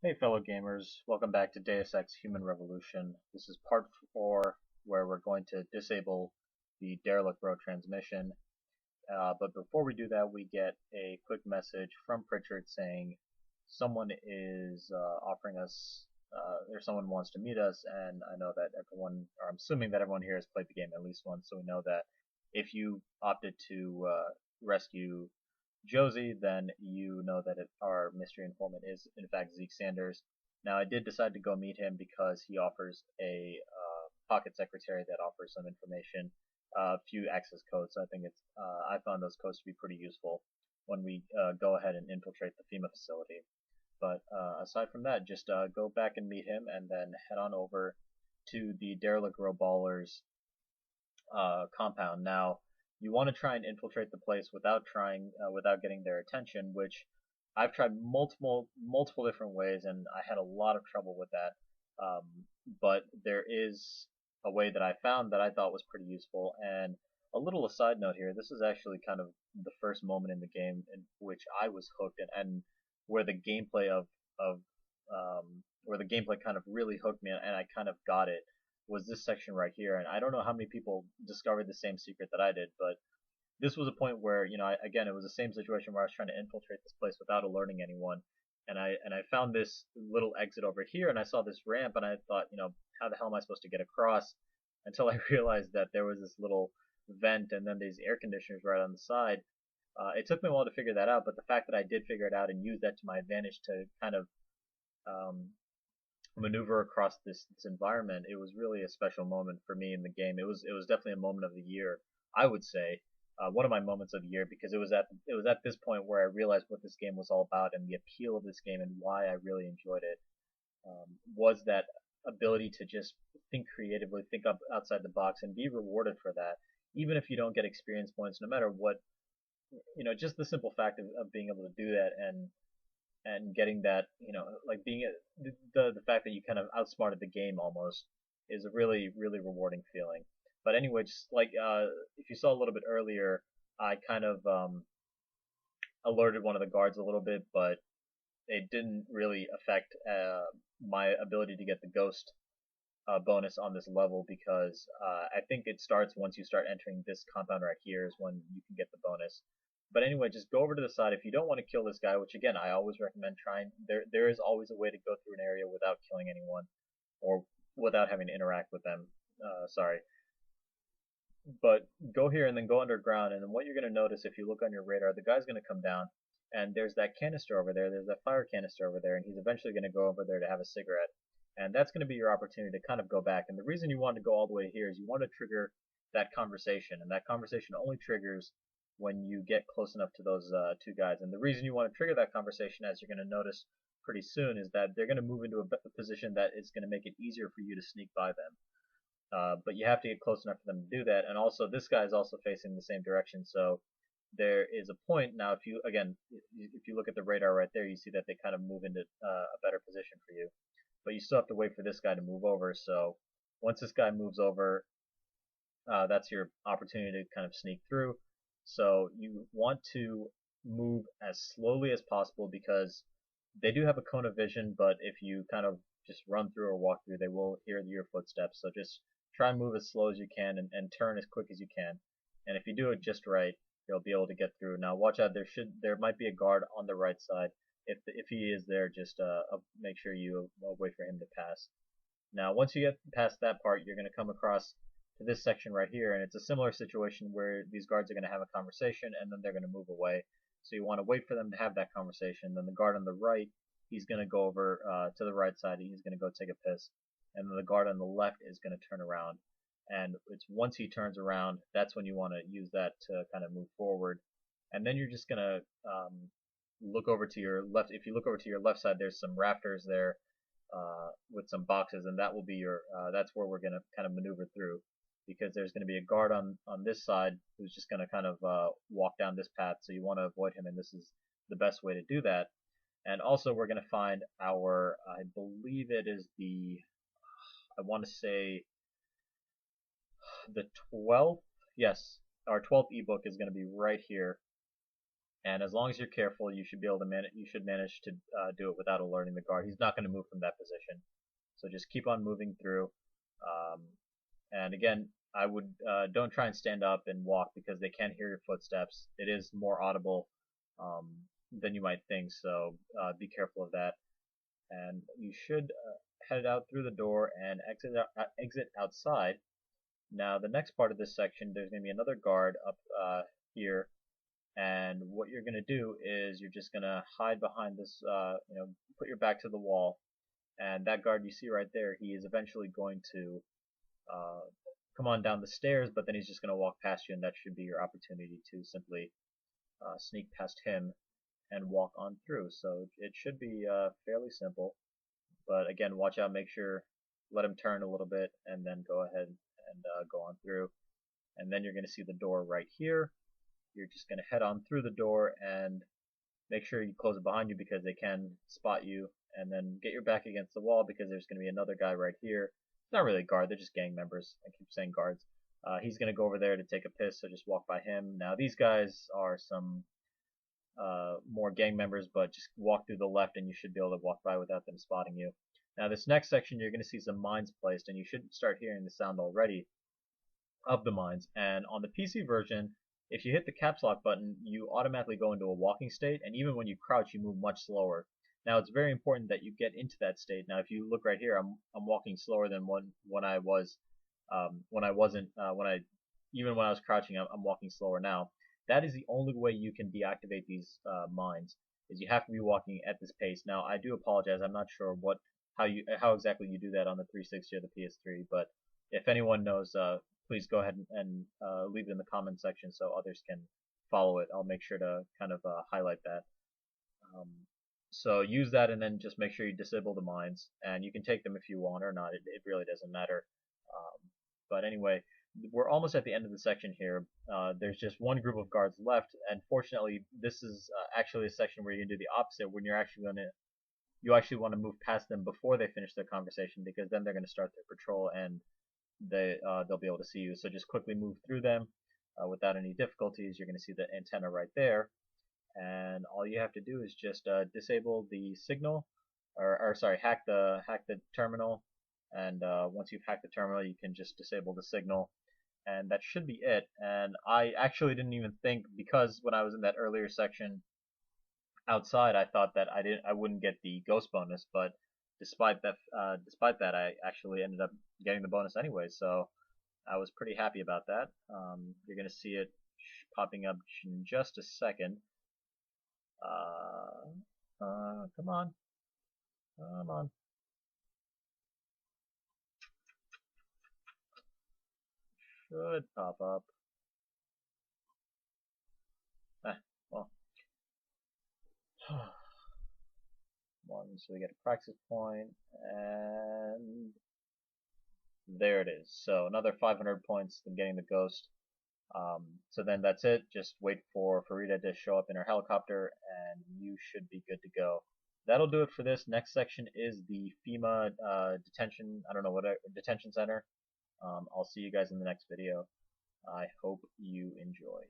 Hey fellow gamers, welcome back to Deus Ex Human Revolution. This is part 4 where we're going to disable the Derelict Row transmission. But before we do that, we get a quick message from Pritchard saying someone is offering us, or someone wants to meet us, and I know that everyone, or I'm assuming that everyone here has played the game at least once, so we know that if you opted to rescue Josie, then you know that our mystery informant is in fact Zeke Sanders. Now, I did decide to go meet him because he offers a pocket secretary that offers some information, a few access codes. So I think I found those codes to be pretty useful when we go ahead and infiltrate the FEMA facility. But aside from that, just go back and meet him, and then head on over to the Derelict Row Ballers compound. Now, you want to try and infiltrate the place without getting their attention, which I've tried multiple different ways, and I had a lot of trouble with that. Um, but there is a way that I found that I thought was pretty useful. And a little aside note here, this is actually kind of the first moment in the game in which I was hooked, and where the gameplay of where the gameplay kind of really hooked me, and I kind of got it was this section right here. And I don't know how many people discovered the same secret that I did, but this was a point where, again, it was the same situation where I was trying to infiltrate this place without alerting anyone. And I found this little exit over here, and I saw this ramp, and I thought, how the hell am I supposed to get across? Until I realized that there was this little vent and then these air conditioners right on the side. It took me a while to figure that out, but the fact that I did figure it out and use that to my advantage to kind of um, maneuver across this environment, it was really a special moment for me in the game. It was definitely a moment of the year, I would say, one of my moments of the year, because it was at this point where I realized what this game was all about and the appeal of this game and why I really enjoyed it. Was that ability to just think creatively, think up outside the box, and be rewarded for that, even if you don't get experience points, no matter what. Just the simple fact of being able to do that and getting that, like the fact that you kind of outsmarted the game almost is a really, really rewarding feeling. But anyway, just like if you saw a little bit earlier, I kind of alerted one of the guards a little bit, but it didn't really affect my ability to get the ghost bonus on this level, because I think it starts once you start entering this compound right here is when you can get the bonus. But anyway, just go over to the side. If you don't want to kill this guy, which again I always recommend trying, there is always a way to go through an area without killing anyone or without having to interact with them. Sorry. But go here and then go underground, and then what you're going to notice if you look on your radar, the guy's going to come down, and there's that canister over there, there's that fire canister over there, and he's eventually going to go over there to have a cigarette. And that's going to be your opportunity to kind of go back. And the reason you want to go all the way here is you want to trigger that conversation, and that conversation only triggers when you get close enough to those two guys. And the reason you want to trigger that conversation, as you're going to notice pretty soon, is that they're going to move into a position that is going to make it easier for you to sneak by them. But you have to get close enough for them to do that. And also, this guy is also facing the same direction, so there is a point. Now, if you look at the radar right there, you see that they kind of move into a better position for you. But you still have to wait for this guy to move over. So once this guy moves over, that's your opportunity to kind of sneak through. So you want to move as slowly as possible, because they do have a cone of vision, but if you kind of just run through or walk through, they will hear your footsteps. So just try and move as slow as you can, and turn as quick as you can. And if you do it just right, you'll be able to get through. Now watch out, there might be a guard on the right side. If he is there, just make sure you wait for him to pass. Now once you get past that part, you're going to come across to this section right here, and it's a similar situation where these guards are going to have a conversation and then they're going to move away. So you want to wait for them to have that conversation. Then the guard on the right, he's going to go over to the right side, and he's going to go take a piss. And then the guard on the left is going to turn around. And it's once he turns around, that's when you want to use that to kind of move forward. And then you're just going to look over to your left. If you look over to your left side, there's some rafters there with some boxes, and that will be that's where we're going to kind of maneuver through, because there's going to be a guard on this side who's just going to kind of walk down this path, so you want to avoid him, and this is the best way to do that. And also we're going to find our, I believe it is I want to say the 12th, yes, our 12th ebook is going to be right here. And as long as you're careful, you should be able to manage to do it without alerting the guard. He's not going to move from that position. So just keep on moving through. Um, and again, I would don't try and stand up and walk because they can hear your footsteps. It is more audible um, than you might think. So be careful of that. And you should head out through the door and exit outside. Now the next part of this section, there's going to be another guard up here, and what you're going to do is you're just going to hide behind this, put your back to the wall, and that guard you see right there, he is eventually going to come on down the stairs, but then he's just going to walk past you, and that should be your opportunity to simply sneak past him and walk on through. So it should be fairly simple, but again, watch out, make sure, let him turn a little bit, and then go ahead and go on through. And then you're going to see the door right here. You're just going to head on through the door and make sure you close it behind you because they can spot you, and then get your back against the wall because there's going to be another guy right here. It's not really a guard, they're just gang members. I keep saying guards. He's going to go over there to take a piss, so just walk by him. Now these guys are some more gang members, but just walk through the left and you should be able to walk by without them spotting you. Now this next section, you're going to see some mines placed, and you should start hearing the sound already of the mines. And on the PC version, if you hit the caps lock button, you automatically go into a walking state, and even when you crouch, you move much slower. Now it's very important that you get into that state. Now if you look right here, I'm walking slower than when I was even when I was crouching, I'm walking slower now. That is the only way you can deactivate these mines, is you have to be walking at this pace. Now I do apologize, I'm not sure how exactly you do that on the 360 or the PS3, but if anyone knows, please go ahead and leave it in the comment section so others can follow it. I'll make sure to kind of highlight that. So use that, and then just make sure you disable the mines, and you can take them if you want or not. It really doesn't matter. But anyway, we're almost at the end of the section here. There's just one group of guards left, and fortunately, this is actually a section where you can do the opposite, when you actually want to move past them before they finish their conversation, because then they're going to start their patrol and they'll be able to see you. So just quickly move through them without any difficulties. You're going to see the antenna right there, and all you have to do is just disable the signal, or sorry, hack the terminal. And once you've hacked the terminal, you can just disable the signal, and that should be it. And I actually didn't even think, because when I was in that earlier section outside, I thought that I wouldn't get the ghost bonus, but despite that, I actually ended up getting the bonus anyway. So I was pretty happy about that. You're gonna see it popping up in just a second. Come on, come on. Should pop up. Well. One, so we get a practice point, and there it is. So another 500 points than getting the ghost. So then that's it. Just wait for Farida to show up in her helicopter, and you should be good to go. That'll do it for this. Next section is the FEMA detention. I don't know what detention center. I'll see you guys in the next video. I hope you enjoy.